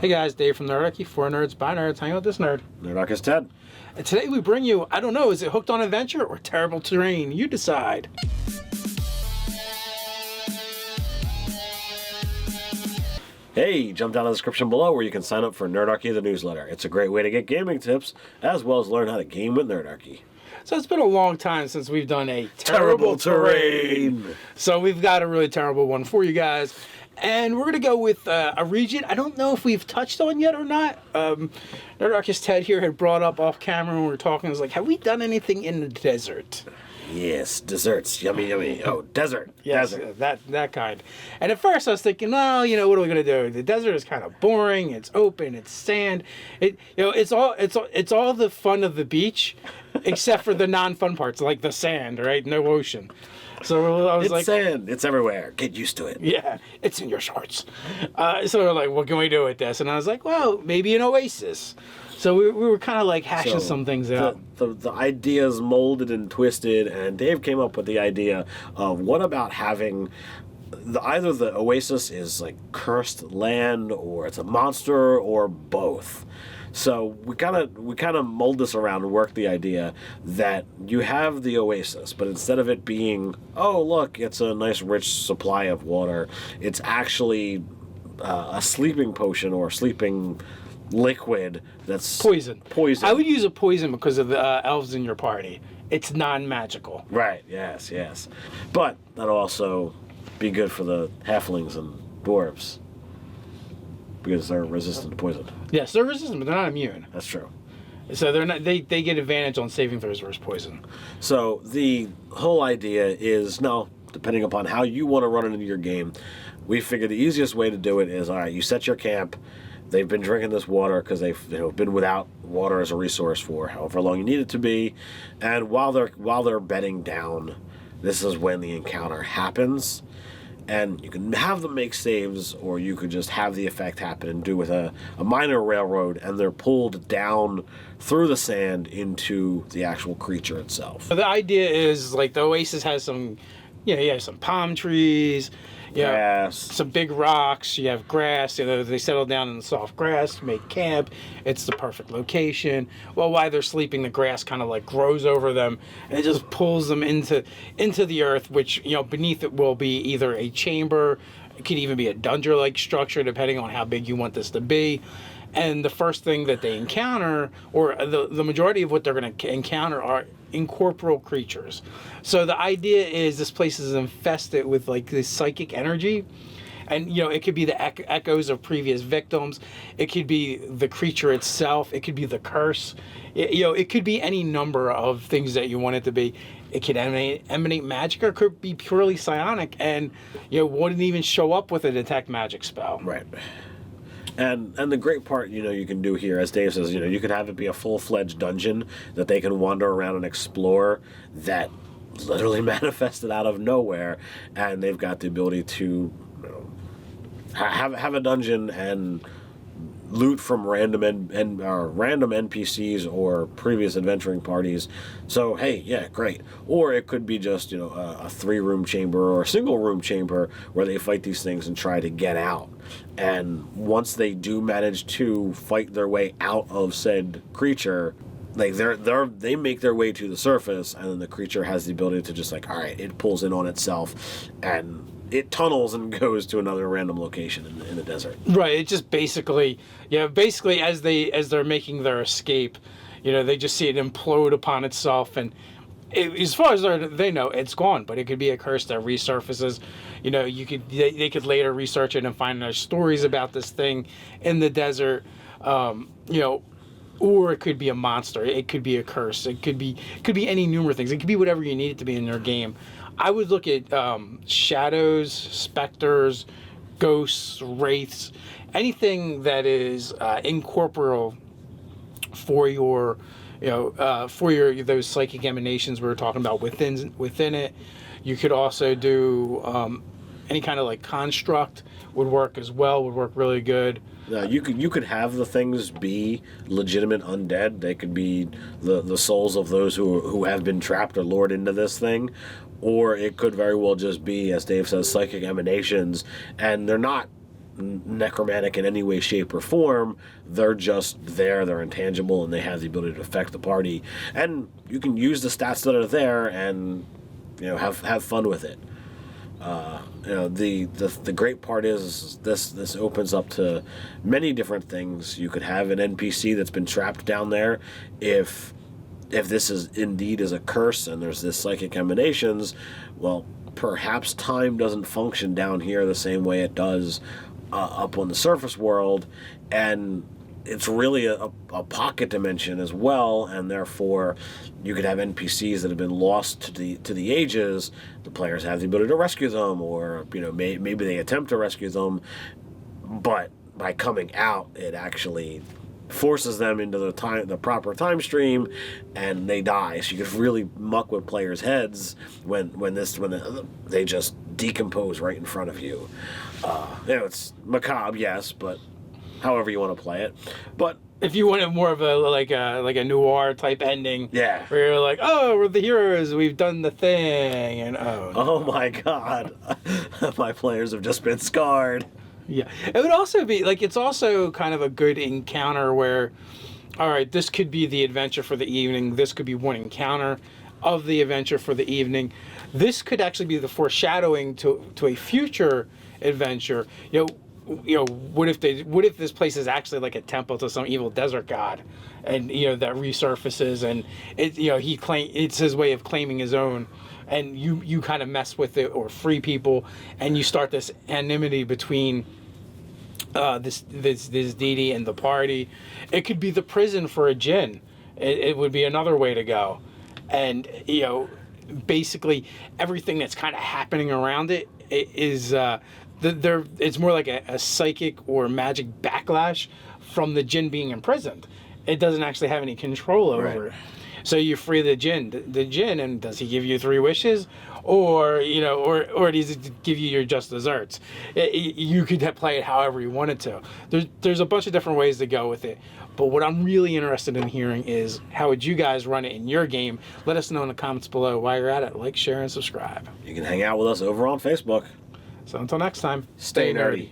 Hey guys, Dave from Nerdarchy, for nerds, by nerds, hang out with this nerd. Nerdarchy Ted. And today we bring you, I don't know, is it Hooked on Adventure or Terrible Terrain? You decide. Hey, jump down in the description below where you can sign up for Nerdarchy the newsletter. It's a great way to get gaming tips, as well as learn how to game with Nerdarchy. So it's been a long time since we've done a terrible terrain. So we've got a really terrible one for you guys. And we're going to go with a region I don't know if we've touched on yet or not. Nerdarchy Ted here had brought up off camera when we were talking. I was like, have we done anything in the desert? Yes, desserts. Yummy, yummy. Oh, desert. Yes, desert. that kind. And at first I was thinking, well, you know, what are we going to do? The desert is kind of boring. It's open. It's sand. It's all the fun of the beach, except for the non-fun parts, like the sand, right? No ocean. So I was like, sand. It's everywhere. Get used to it. Yeah, it's in your shorts. So we're like, what can we do with this? And I was like, well, maybe an oasis. So we were kind of like hashing some things out. The ideas molded and twisted, and Dave came up with the idea of what about having either the oasis is like cursed land, or it's a monster, or both. So we kind of mold this around and work the idea that you have the oasis, but instead of it being, oh look, it's a nice rich supply of water, it's actually a sleeping potion or sleeping liquid that's poison. I would use a poison because of the elves in your party. It's non-magical. Right. Yes. But that'll also be good for the halflings and dwarves because they're resistant to poison. Yes, they're resistant, but they're not immune. That's true. So they're not. They get advantage on saving throws versus poison. So the whole idea is now, depending upon how you want to run it into your game, we figured the easiest way to do it is, all right, you set your camp. They've been drinking this water because they've been without water as a resource for however long you need it to be, and while they're bedding down, this is when the encounter happens, and you can have them make saves, or you could just have the effect happen and do with a minor railroad, and they're pulled down through the sand into the actual creature itself. So the idea is like the oasis has some, you have some palm trees. Yeah, some big rocks. You have grass. They settle down in the soft grass to make camp. It's the perfect location. Well, while they're sleeping, the grass kind of like grows over them, and it just pulls them into the earth, which beneath it will be either a chamber. It could even be a dungeon-like structure, depending on how big you want this to be. And the first thing that they encounter, or the majority of what they're going to encounter, are incorporeal creatures. So the idea is this place is infested with like this psychic energy. And, it could be the echoes of previous victims. It could be the creature itself. It could be the curse. It could be any number of things that you want it to be. It could emanate magic, or it could be purely psionic and, wouldn't even show up with a detect magic spell. Right. And the great part, you can do here, as Dave says, you could have it be a full-fledged dungeon that they can wander around and explore that literally manifested out of nowhere, and they've got the ability to have a dungeon and loot from random NPCs or previous adventuring parties. So hey, yeah, great. Or it could be just a 3-room chamber or a single-room chamber where they fight these things and try to get out. And once they do manage to fight their way out of said creature, like they make their way to the surface, and then the creature has the ability to just like, all right, it pulls in on itself and it tunnels and goes to another random location in the desert. Right. It just basically as they're making their escape, they just see it implode upon itself, and as far as they know, it's gone. But it could be a curse that resurfaces. They could later research it and find there's stories about this thing in the desert. Or it could be a monster. It could be a curse. It could be any number of things. It could be whatever you need it to be in your game. I would look at shadows, specters, ghosts, wraiths, anything that is incorporeal for your, those psychic emanations we were talking about within it. You could also do any kind of like construct would work as well. Would work really good. You could have the things be legitimate undead. They could be the souls of those who have been trapped or lured into this thing, or it could very well just be, as Dave says, psychic emanations, and they're not necromantic in any way, shape, or form. They're just there. They're intangible, and they have the ability to affect the party. And you can use the stats that are there, and have fun with it. The great part is this opens up to many different things. You could have an NPC that's been trapped down there. If this is indeed is a curse and there's this psychic emanations, well, perhaps time doesn't function down here the same way it does up on the surface world, and it's really a pocket dimension as well, and therefore you could have NPCs that have been lost to the ages. The players have the ability to rescue them, or maybe they attempt to rescue them, but by coming out, it actually forces them into the proper time stream, and they die. So you could really muck with players' heads when they just decompose right in front of you. It's macabre, yes, but however you want to play it. But if you wanted more of a noir type ending, yeah, where you're like, oh, we're the heroes, we've done the thing, and oh my god, my players have just been scarred. Yeah, it would also be it's also kind of a good encounter where, all right, this could be the adventure for the evening. This could be one encounter of the adventure for the evening. This could actually be the foreshadowing to a future adventure. What if this place is actually like a temple to some evil desert god, and that resurfaces, and it's his way of claiming his own, and you kind of mess with it or free people, and you start this anonymity between this deity and the party. It could be the prison for a djinn. It would be another way to go, and basically everything that's kind of happening around it is it's more like a psychic or magic backlash from the djinn being imprisoned. It doesn't actually have any control over it. So you free the djinn, and does he give you 3 wishes, or does he give you your just desserts? You could play it however you wanted to. There's a bunch of different ways to go with it. But what I'm really interested in hearing is, how would you guys run it in your game? Let us know in the comments below. While you're at it, like, share, and subscribe. You can hang out with us over on Facebook. So until next time, stay nerdy.